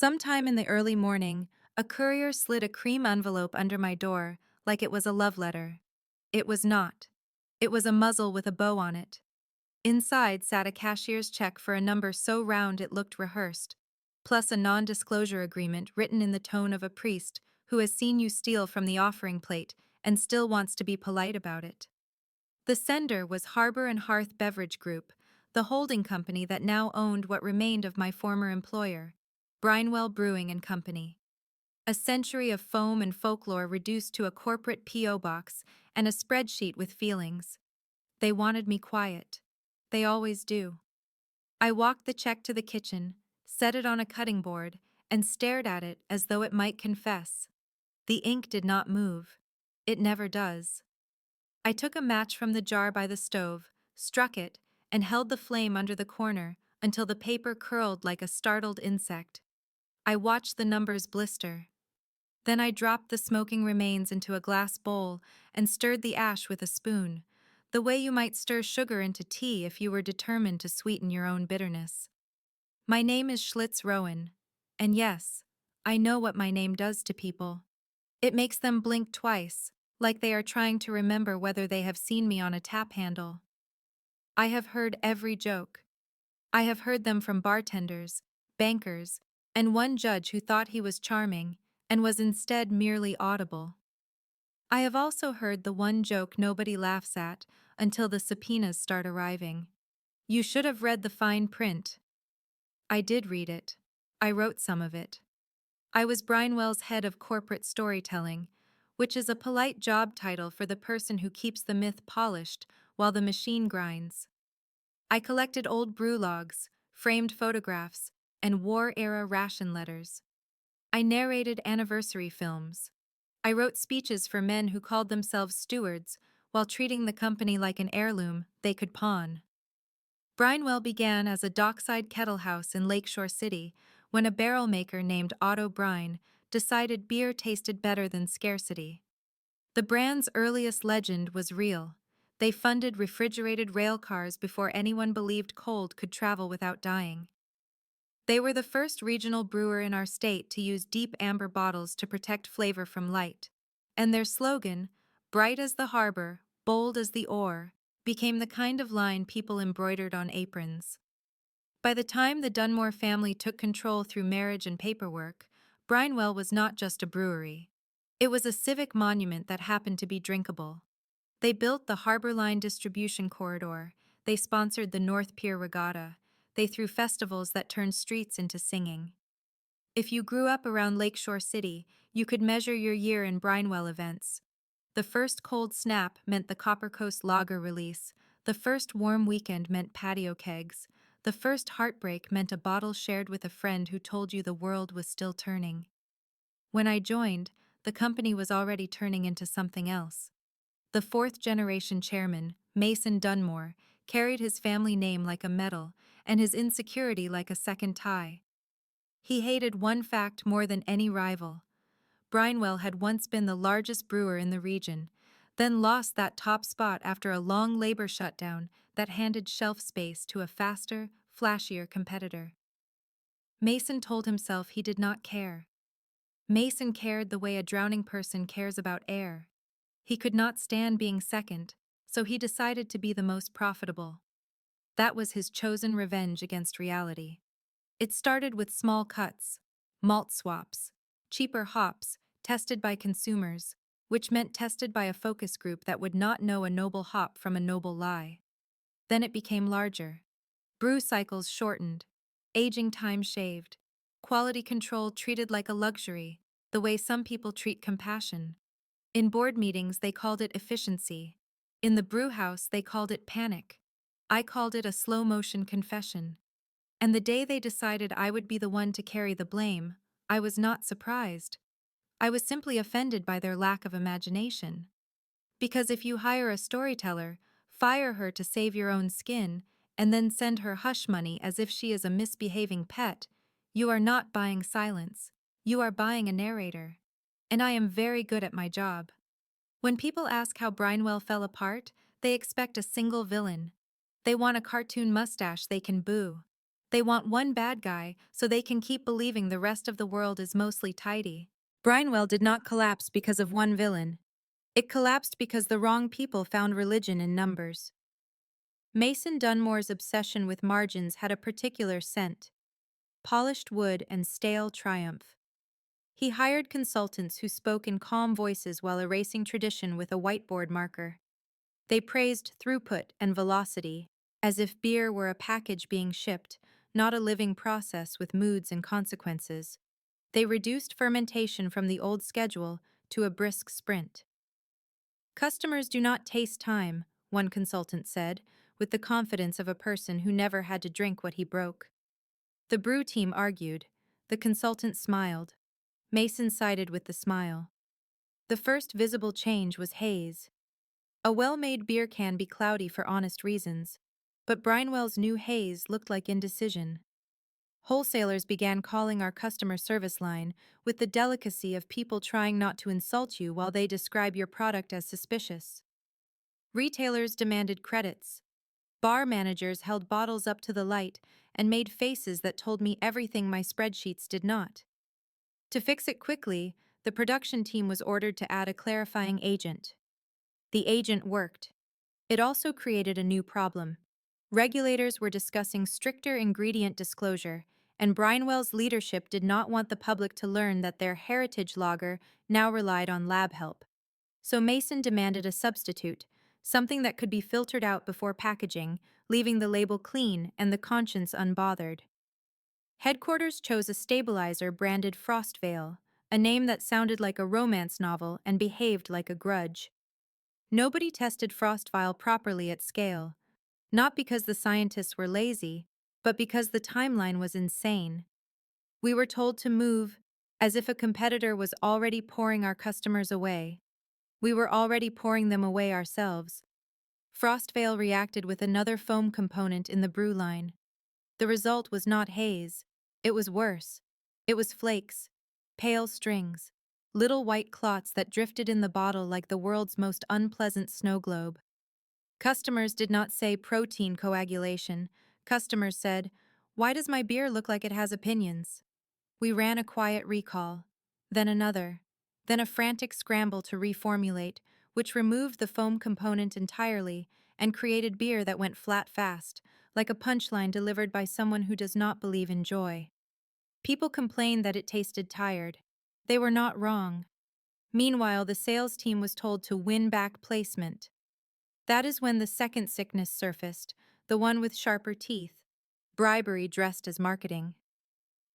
Sometime in the early morning, a courier slid a cream envelope under my door like it was a love letter. It was not. It was a muzzle with a bow on it. Inside sat a cashier's check for a number so round it looked rehearsed, plus a non-disclosure agreement written in the tone of a priest who has seen you steal from the offering plate and still wants to be polite about it. The sender was Harbor and Hearth Beverage Group, the holding company that now owned what remained of my former employer, Brinewell Brewing and Company. A century of foam and folklore reduced to a corporate P.O. box and a spreadsheet with feelings. They wanted me quiet. They always do. I walked the check to the kitchen, set it on a cutting board, and stared at it as though it might confess. The ink did not move. It never does. I took a match from the jar by the stove, struck it, and held the flame under the corner until the paper curled like a startled insect. I watched the numbers blister. Then I dropped the smoking remains into a glass bowl and stirred the ash with a spoon, the way you might stir sugar into tea if you were determined to sweeten your own bitterness. My name is Schlitz Rowan, and yes, I know what my name does to people. It makes them blink twice, like they are trying to remember whether they have seen me on a tap handle. I have heard every joke. I have heard them from bartenders, bankers, and one judge who thought he was charming and was instead merely audible. I have also heard the one joke nobody laughs at until the subpoenas start arriving. You should have read the fine print. I did read it. I wrote some of it. I was Brinewell's head of corporate storytelling, which is a polite job title for the person who keeps the myth polished while the machine grinds. I collected old brew logs, framed photographs, and war-era ration letters. I narrated anniversary films. I wrote speeches for men who called themselves stewards while treating the company like an heirloom they could pawn. Brinewell began as a dockside kettle house in Lakeshore City when a barrel maker named Otto Brine decided beer tasted better than scarcity. The brand's earliest legend was real. They funded refrigerated rail cars before anyone believed cold could travel without dying. They were the first regional brewer in our state to use deep amber bottles to protect flavor from light, and their slogan, bright as the harbor, bold as the oar, became the kind of line people embroidered on aprons. By the time the Dunmore family took control through marriage and paperwork, Brinewell was not just a brewery. It was a civic monument that happened to be drinkable. They built the Harbor Line distribution corridor, they sponsored the North Pier Regatta, they threw festivals that turned streets into singing. If you grew up around Lakeshore City, you could measure your year in Brinewell events. The first cold snap meant the Copper Coast Lager release, the first warm weekend meant patio kegs, the first heartbreak meant a bottle shared with a friend who told you the world was still turning. When I joined, the company was already turning into something else. The fourth-generation chairman, Mason Dunmore, carried his family name like a medal and his insecurity like a second tie. He hated one fact more than any rival. Brinewell had once been the largest brewer in the region, then lost that top spot after a long labor shutdown that handed shelf space to a faster, flashier competitor. Mason told himself he did not care. Mason cared the way a drowning person cares about air. He could not stand being second, so he decided to be the most profitable. That was his chosen revenge against reality. It started with small cuts, malt swaps, cheaper hops, tested by consumers, which meant tested by a focus group that would not know a noble hop from a noble lie. Then it became larger. Brew cycles shortened, aging time shaved, quality control treated like a luxury, the way some people treat compassion. In board meetings, they called it efficiency. In the brew house, they called it panic. I called it a slow-motion confession. And the day they decided I would be the one to carry the blame, I was not surprised. I was simply offended by their lack of imagination. Because if you hire a storyteller, fire her to save your own skin, and then send her hush money as if she is a misbehaving pet, you are not buying silence. You are buying a narrator. And I am very good at my job. When people ask how Brinewell fell apart, they expect a single villain. They want a cartoon mustache they can boo. They want one bad guy so they can keep believing the rest of the world is mostly tidy. Brinewell did not collapse because of one villain. It collapsed because the wrong people found religion in numbers. Mason Dunmore's obsession with margins had a particular scent: polished wood and stale triumph. He hired consultants who spoke in calm voices while erasing tradition with a whiteboard marker. They praised throughput and velocity, as if beer were a package being shipped, not a living process with moods and consequences. They reduced fermentation from the old schedule to a brisk sprint. Customers do not taste time, one consultant said, with the confidence of a person who never had to drink what he broke. The brew team argued. The consultant smiled. Mason sided with the smile. The first visible change was haze. A well-made beer can be cloudy for honest reasons, but Brinewell's new haze looked like indecision. Wholesalers began calling our customer service line with the delicacy of people trying not to insult you while they describe your product as suspicious. Retailers demanded credits. Bar managers held bottles up to the light and made faces that told me everything my spreadsheets did not. To fix it quickly, the production team was ordered to add a clarifying agent. The agent worked. It also created a new problem. Regulators were discussing stricter ingredient disclosure, and Brinewell's leadership did not want the public to learn that their heritage lager now relied on lab help. So Mason demanded a substitute, something that could be filtered out before packaging, leaving the label clean and the conscience unbothered. Headquarters chose a stabilizer branded Frostvale, a name that sounded like a romance novel and behaved like a grudge. Nobody tested Frostvale properly at scale, not because the scientists were lazy, but because the timeline was insane. We were told to move, as if a competitor was already pouring our customers away. We were already pouring them away ourselves. Frostvale reacted with another foam component in the brew line. The result was not haze. It was worse. It was flakes, pale strings, little white clots that drifted in the bottle like the world's most unpleasant snow globe. Customers did not say protein coagulation. Customers said, "Why does my beer look like it has opinions?" We ran a quiet recall, then another, then a frantic scramble to reformulate, which removed the foam component entirely and created beer that went flat fast, like a punchline delivered by someone who does not believe in joy. People complained that it tasted tired. They were not wrong. Meanwhile, the sales team was told to win back placement. That is when the second sickness surfaced, the one with sharper teeth: bribery dressed as marketing.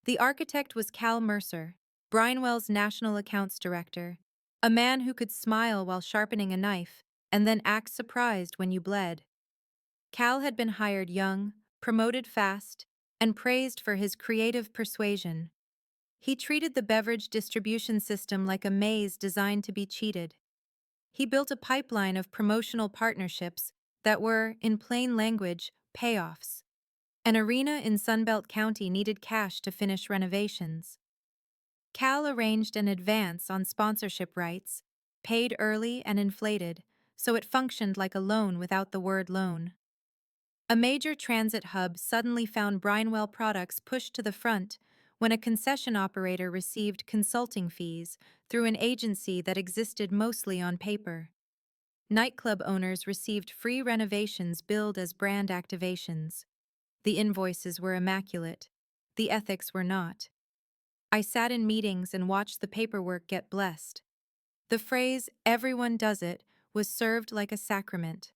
The architect was Cal Mercer, Brinewell's national accounts director, a man who could smile while sharpening a knife and then act surprised when you bled. Cal had been hired young, promoted fast, and praised for his creative persuasion. He treated the beverage distribution system like a maze designed to be cheated. He built a pipeline of promotional partnerships that were, in plain language, payoffs. An arena in Sunbelt County needed cash to finish renovations. Cal arranged an advance on sponsorship rights, paid early and inflated, so it functioned like a loan without the word loan. A major transit hub suddenly found Brinewell products pushed to the front when a concession operator received consulting fees through an agency that existed mostly on paper. Nightclub owners received free renovations billed as brand activations. The invoices were immaculate. The ethics were not. I sat in meetings and watched the paperwork get blessed. The phrase, "everyone does it," was served like a sacrament.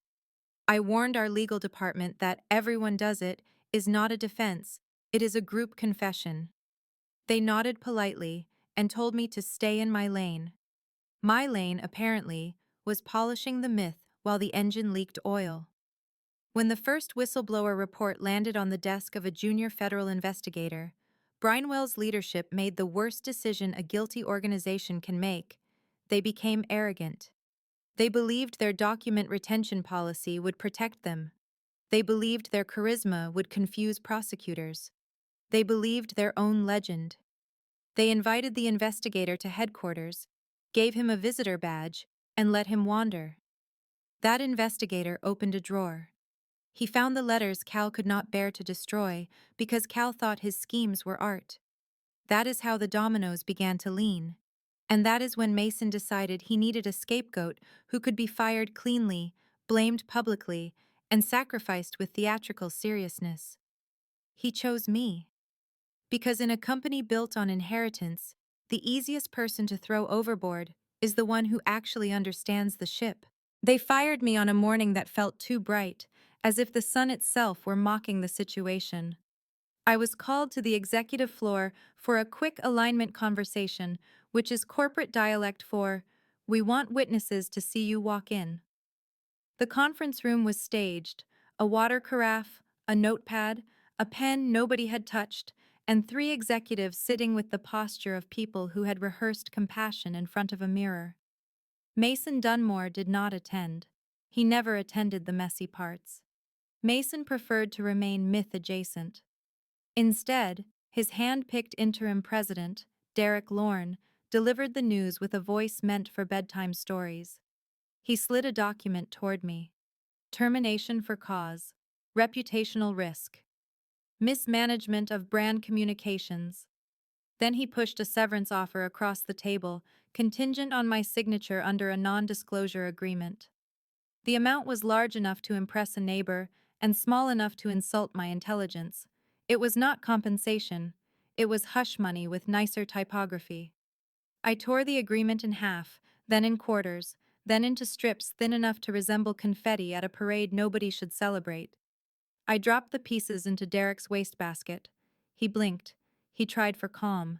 I warned our legal department that "everyone does it" is not a defense, it is a group confession. They nodded politely and told me to stay in my lane. My lane, apparently, was polishing the myth while the engine leaked oil. When the first whistleblower report landed on the desk of a junior federal investigator, Brinewell's leadership made the worst decision a guilty organization can make. They became arrogant. They believed their document retention policy would protect them. They believed their charisma would confuse prosecutors. They believed their own legend. They invited the investigator to headquarters, gave him a visitor badge, and let him wander. That investigator opened a drawer. He found the letters Cal could not bear to destroy because Cal thought his schemes were art. That is how the dominoes began to lean. And that is when Mason decided he needed a scapegoat who could be fired cleanly, blamed publicly, and sacrificed with theatrical seriousness. He chose me. Because in a company built on inheritance, the easiest person to throw overboard is the one who actually understands the ship. They fired me on a morning that felt too bright, as if the sun itself were mocking the situation. I was called to the executive floor for a quick alignment conversation, which is corporate dialect for, "We want witnesses to see you walk in." The conference room was staged, a water carafe, a notepad, a pen nobody had touched, and three executives sitting with the posture of people who had rehearsed compassion in front of a mirror. Mason Dunmore did not attend. He never attended the messy parts. Mason preferred to remain myth-adjacent. Instead, his hand-picked interim president, Derek Lorne, delivered the news with a voice meant for bedtime stories. He slid a document toward me. Termination for cause. Reputational risk. Mismanagement of brand communications. Then he pushed a severance offer across the table, contingent on my signature under a non-disclosure agreement. The amount was large enough to impress a neighbor and small enough to insult my intelligence. It was not compensation. It was hush money with nicer typography. I tore the agreement in half, then in quarters, then into strips thin enough to resemble confetti at a parade nobody should celebrate. I dropped the pieces into Derek's wastebasket. He blinked. He tried for calm.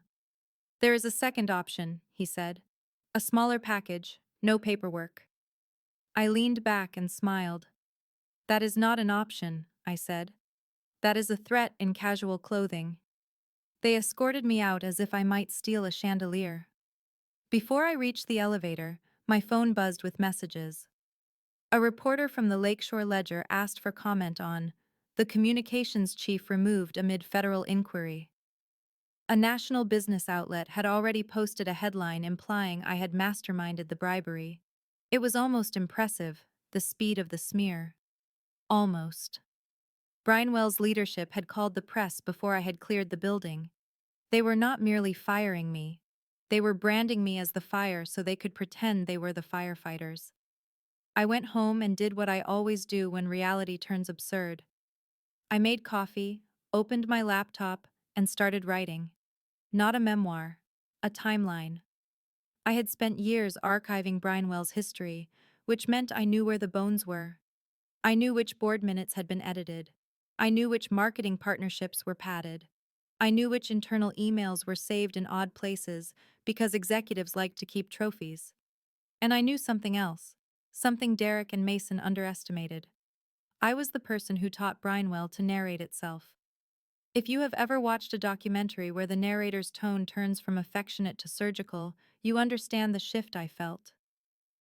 "There is a second option," he said. "A smaller package, no paperwork." I leaned back and smiled. "That is not an option," I said. "That is a threat in casual clothing." They escorted me out as if I might steal a chandelier. Before I reached the elevator, my phone buzzed with messages. A reporter from the Lakeshore Ledger asked for comment on the communications chief removed amid federal inquiry. A national business outlet had already posted a headline implying I had masterminded the bribery. It was almost impressive, the speed of the smear. Almost. Brinewell's leadership had called the press before I had cleared the building. They were not merely firing me. They were branding me as the fire so they could pretend they were the firefighters. I went home and did what I always do when reality turns absurd. I made coffee, opened my laptop, and started writing. Not a memoir, a timeline. I had spent years archiving Brinewell's history, which meant I knew where the bones were. I knew which board minutes had been edited. I knew which marketing partnerships were padded. I knew which internal emails were saved in odd places because executives like to keep trophies. And I knew something else, something Derek and Mason underestimated. I was the person who taught Brinewell to narrate itself. If you have ever watched a documentary where the narrator's tone turns from affectionate to surgical, you understand the shift I felt.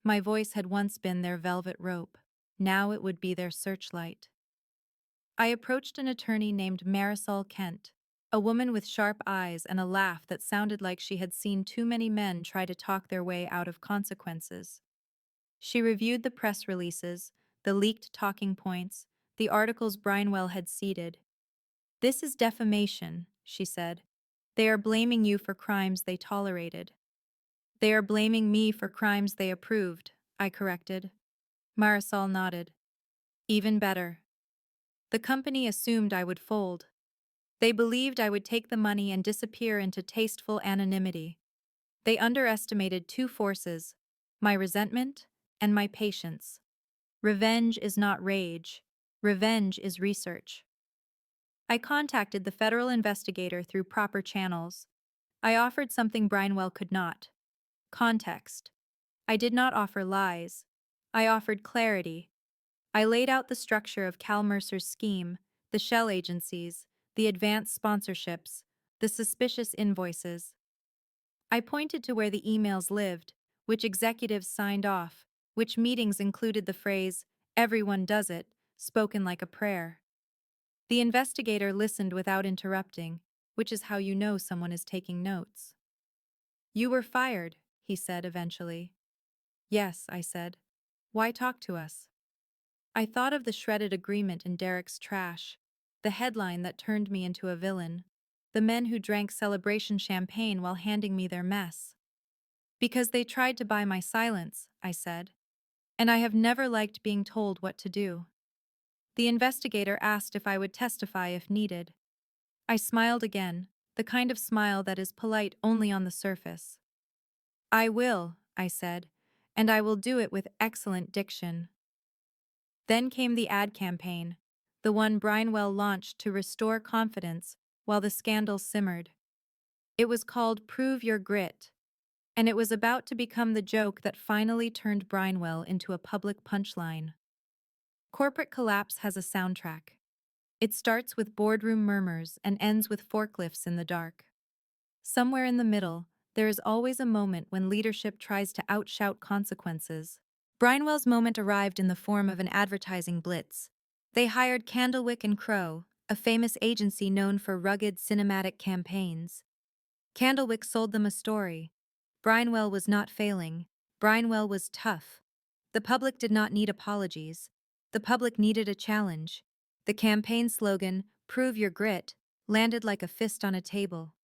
My voice had once been their velvet rope. Now it would be their searchlight. I approached an attorney named Marisol Kent, a woman with sharp eyes and a laugh that sounded like she had seen too many men try to talk their way out of consequences. She reviewed the press releases, the leaked talking points, the articles Brinewell had seeded. "This is defamation," she said. "They are blaming you for crimes they tolerated." "They are blaming me for crimes they approved," I corrected. Marisol nodded. "Even better." The company assumed I would fold. They believed I would take the money and disappear into tasteful anonymity. They underestimated two forces, my resentment and my patience. Revenge is not rage. Revenge is research. I contacted the federal investigator through proper channels. I offered something Brinewell could not. Context. I did not offer lies. I offered clarity. I laid out the structure of Cal Mercer's scheme, the shell agencies, the advanced sponsorships, the suspicious invoices. I pointed to where the emails lived, which executives signed off, which meetings included the phrase, "Everyone does it," spoken like a prayer. The investigator listened without interrupting, which is how you know someone is taking notes. "You were fired," he said eventually. "Yes," I said. "Why talk to us?" I thought of the shredded agreement in Derek's trash, the headline that turned me into a villain, the men who drank celebration champagne while handing me their mess. Because they tried to buy my silence, I said, and I have never liked being told what to do. The investigator asked if I would testify if needed. I smiled again, the kind of smile that is polite only on the surface. I will, I said, and I will do it with excellent diction. Then came the ad campaign, the one Brinewell launched to restore confidence while the scandal simmered. It was called Prove Your Grit, and it was about to become the joke that finally turned Brinewell into a public punchline. Corporate collapse has a soundtrack. It starts with boardroom murmurs and ends with forklifts in the dark. Somewhere in the middle, there is always a moment when leadership tries to outshout consequences. Brinewell's moment arrived in the form of an advertising blitz. They hired Candlewick and Crow, a famous agency known for rugged cinematic campaigns. Candlewick sold them a story. Brinewell was not failing. Brinewell was tough. The public did not need apologies. The public needed a challenge. The campaign slogan, "Prove Your Grit," landed like a fist on a table.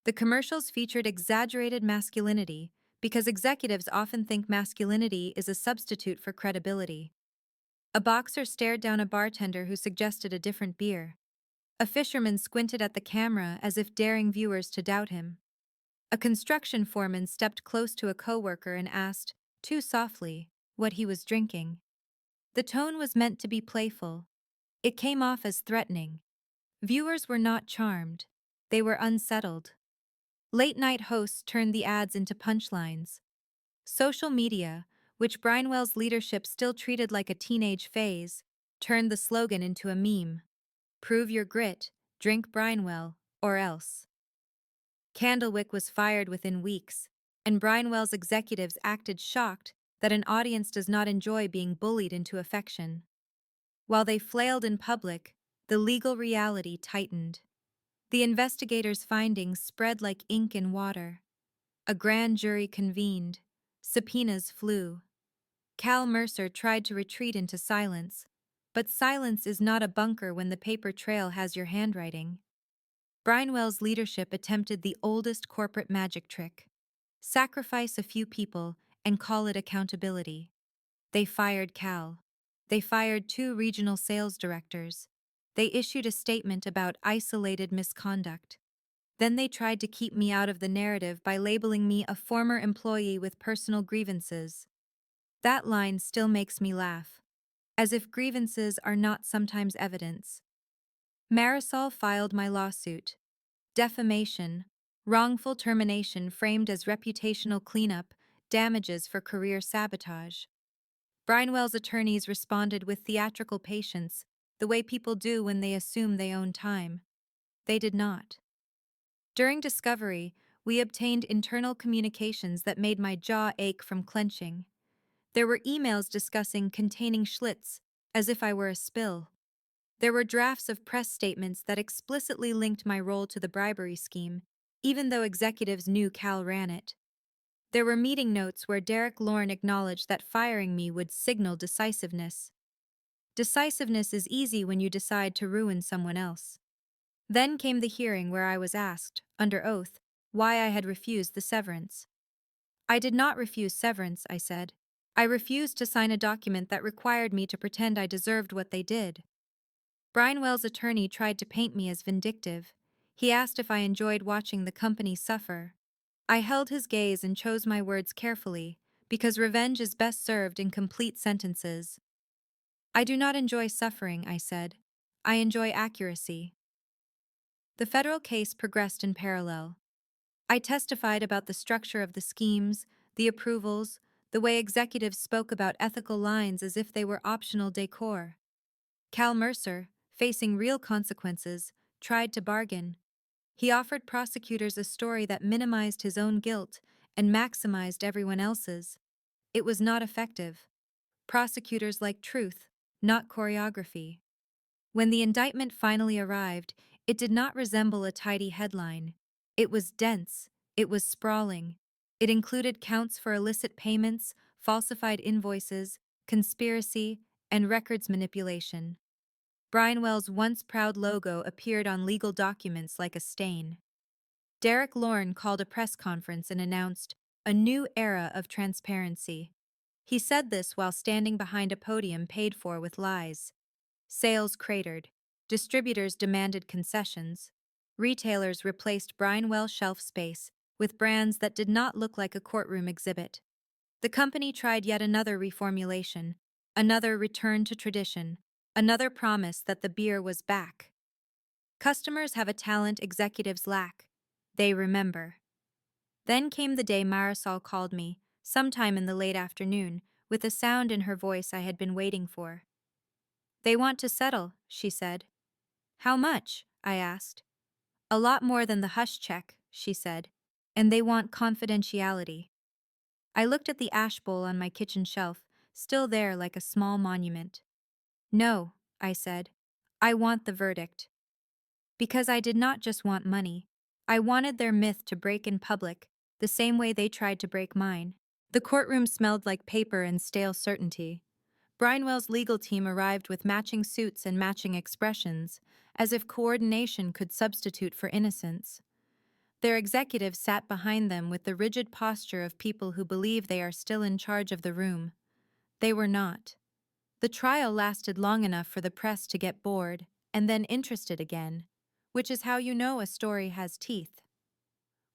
The commercials featured exaggerated masculinity, because executives often think masculinity is a substitute for credibility. A boxer stared down a bartender who suggested a different beer. A fisherman squinted at the camera as if daring viewers to doubt him. A construction foreman stepped close to a coworker and asked, too softly, what he was drinking. The tone was meant to be playful. It came off as threatening. Viewers were not charmed. They were unsettled. Late-night hosts turned the ads into punchlines. Social media, which Brinewell's leadership still treated like a teenage phase, turned the slogan into a meme. Prove your grit, drink Brinewell, or else. Candlewick was fired within weeks, and Brinewell's executives acted shocked that an audience does not enjoy being bullied into affection. While they flailed in public, the legal reality tightened. The investigators' findings spread like ink in water. A grand jury convened. Subpoenas flew. Cal Mercer tried to retreat into silence, but silence is not a bunker when the paper trail has your handwriting. Brinewell's leadership attempted the oldest corporate magic trick: sacrifice a few people and call it accountability. They fired Cal. They fired 2 regional sales directors. They issued a statement about isolated misconduct. Then they tried to keep me out of the narrative by labeling me a former employee with personal grievances. That line still makes me laugh, as if grievances are not sometimes evidence. Marisol filed my lawsuit. Defamation, wrongful termination framed as reputational cleanup, damages for career sabotage. Brinewell's attorneys responded with theatrical patience, the way people do when they assume they own time. They did not. During discovery, we obtained internal communications that made my jaw ache from clenching. There were emails discussing containing Schlitz, as if I were a spill. There were drafts of press statements that explicitly linked my role to the bribery scheme, even though executives knew Cal ran it. There were meeting notes where Derek Lorne acknowledged that firing me would signal decisiveness. Decisiveness is easy when you decide to ruin someone else. Then came the hearing where I was asked, under oath, why I had refused the severance. I did not refuse severance, I said. I refused to sign a document that required me to pretend I deserved what they did. Brinewell's attorney tried to paint me as vindictive. He asked if I enjoyed watching the company suffer. I held his gaze and chose my words carefully, because revenge is best served in complete sentences. I do not enjoy suffering, I said. I enjoy accuracy. The federal case progressed in parallel. I testified about the structure of the schemes, the approvals, the way executives spoke about ethical lines as if they were optional decor. Cal Mercer, facing real consequences, tried to bargain. He offered prosecutors a story that minimized his own guilt and maximized everyone else's. It was not effective. Prosecutors liked truth, not choreography. When the indictment finally arrived, it did not resemble a tidy headline. It was dense, it was sprawling. It included counts for illicit payments, falsified invoices, conspiracy, and records manipulation. Brinewell's once proud logo appeared on legal documents like a stain. Derek Lorne called a press conference and announced a new era of transparency. He said this while standing behind a podium paid for with lies. Sales cratered. Distributors demanded concessions. Retailers replaced Brinewell shelf space with brands that did not look like a courtroom exhibit. The company tried yet another reformulation, another return to tradition, another promise that the beer was back. Customers have a talent executives lack. They remember. Then came the day Marisol called me, sometime in the late afternoon, with a sound in her voice I had been waiting for. "They want to settle," she said. "How much?" I asked. "A lot more than the hush check," she said, "and they want confidentiality." I looked at the ash bowl on my kitchen shelf, still there like a small monument. "No," I said. "I want the verdict." Because I did not just want money. I wanted their myth to break in public, the same way they tried to break mine. The courtroom smelled like paper and stale certainty. Brinewell's legal team arrived with matching suits and matching expressions, as if coordination could substitute for innocence. Their executives sat behind them with the rigid posture of people who believe they are still in charge of the room. They were not. The trial lasted long enough for the press to get bored, and then interested again, which is how you know a story has teeth.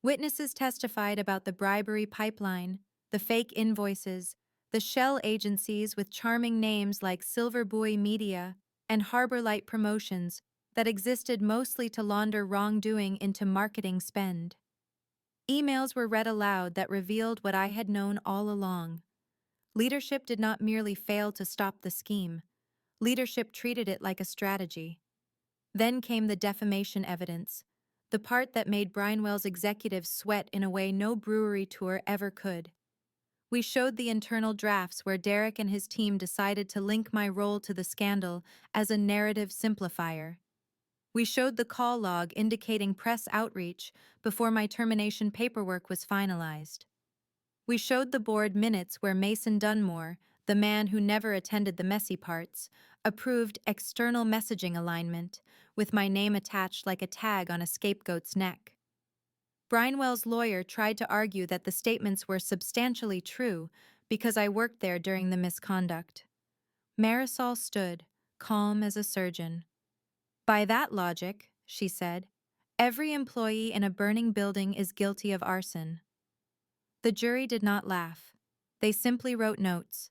Witnesses testified about the bribery pipeline, the fake invoices, the shell agencies with charming names like Silver Buoy Media and Harbor Light Promotions that existed mostly to launder wrongdoing into marketing spend. Emails were read aloud that revealed what I had known all along. Leadership did not merely fail to stop the scheme. Leadership treated it like a strategy. Then came the defamation evidence, the part that made Brinewell's executives sweat in a way no brewery tour ever could. We showed the internal drafts where Derek and his team decided to link my role to the scandal as a narrative simplifier. We showed the call log indicating press outreach before my termination paperwork was finalized. We showed the board minutes where Mason Dunmore, the man who never attended the messy parts, approved external messaging alignment, with my name attached like a tag on a scapegoat's neck. Brinewell's lawyer tried to argue that the statements were substantially true because I worked there during the misconduct. Marisol stood, calm as a surgeon. "By that logic," she said, "every employee in a burning building is guilty of arson." The jury did not laugh. They simply wrote notes.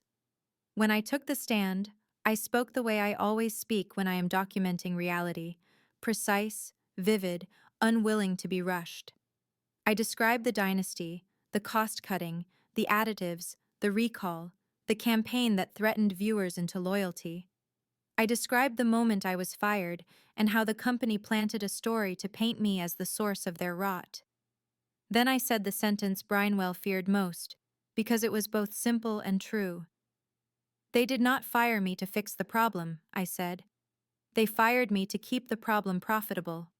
When I took the stand, I spoke the way I always speak when I am documenting reality, precise, vivid, unwilling to be rushed. I described the dynasty, the cost-cutting, the additives, the recall, the campaign that threatened viewers into loyalty. I described the moment I was fired and how the company planted a story to paint me as the source of their rot. Then I said the sentence Brinewell feared most, because it was both simple and true. "They did not fire me to fix the problem," I said. "They fired me to keep the problem profitable."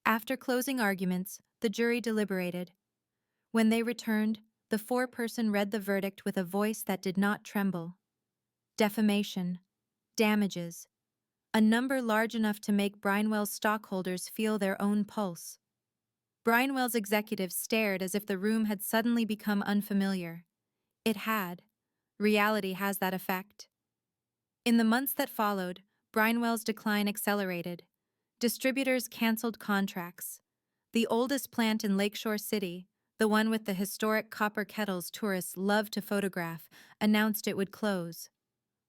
After closing arguments, the jury deliberated. When they returned, the foreperson read the verdict with a voice that did not tremble. Defamation. Damages. A number large enough to make Brinewell's stockholders feel their own pulse. Brinewell's executives stared as if the room had suddenly become unfamiliar. It had. Reality has that effect. In the months that followed, Brinewell's decline accelerated. Distributors canceled contracts. The oldest plant in Lakeshore City, the one with the historic copper kettles tourists love to photograph, announced it would close.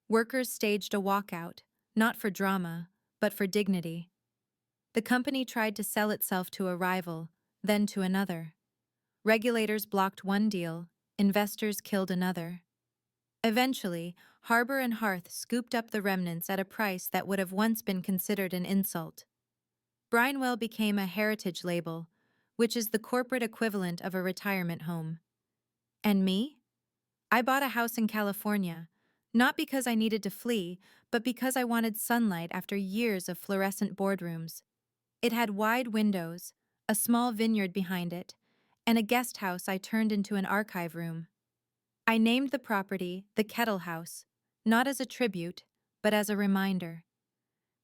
Workers staged a walkout, not for drama, but for dignity. The company tried to sell itself to a rival, then to another. Regulators blocked one deal, investors killed another. Eventually, Harbor and Hearth scooped up the remnants at a price that would have once been considered an insult. Brinewell became a heritage label, which is the corporate equivalent of a retirement home. And me? I bought a house in California, not because I needed to flee, but because I wanted sunlight after years of fluorescent boardrooms. It had wide windows, a small vineyard behind it, and a guest house I turned into an archive room. I named the property the Kettle House, not as a tribute, but as a reminder.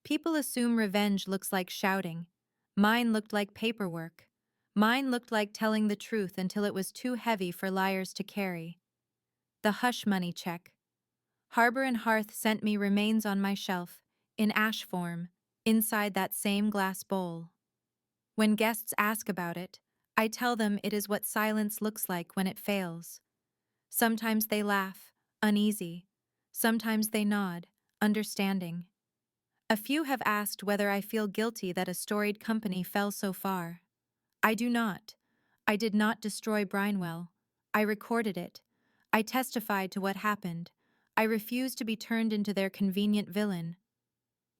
People assume revenge looks like shouting. Mine looked like paperwork. Mine looked like telling the truth until it was too heavy for liars to carry. The hush money check. Harbor and Hearth sent me remains on my shelf, in ash form, inside that same glass bowl. When guests ask about it, I tell them it is what silence looks like when it fails. Sometimes they laugh, uneasy. Sometimes they nod, understanding. A few have asked whether I feel guilty that a storied company fell so far. I do not. I did not destroy Brinewell. I recorded it. I testified to what happened. I refuse to be turned into their convenient villain.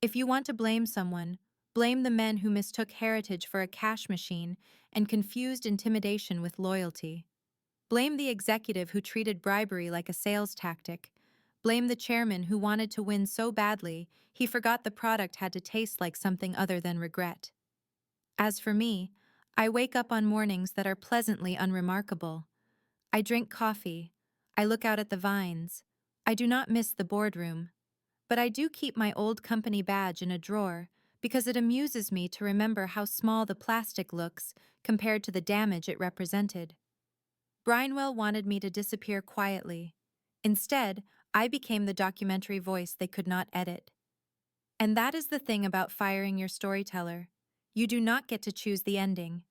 If you want to blame someone, blame the men who mistook heritage for a cash machine and confused intimidation with loyalty. Blame the executive who treated bribery like a sales tactic. Blame the chairman who wanted to win so badly he forgot the product had to taste like something other than regret. As for me, I wake up on mornings that are pleasantly unremarkable. I drink coffee. I look out at the vines. I do not miss the boardroom. But I do keep my old company badge in a drawer because it amuses me to remember how small the plastic looks compared to the damage it represented. Brinewell wanted me to disappear quietly. Instead, I became the documentary voice they could not edit. And that is the thing about firing your storyteller. You do not get to choose the ending.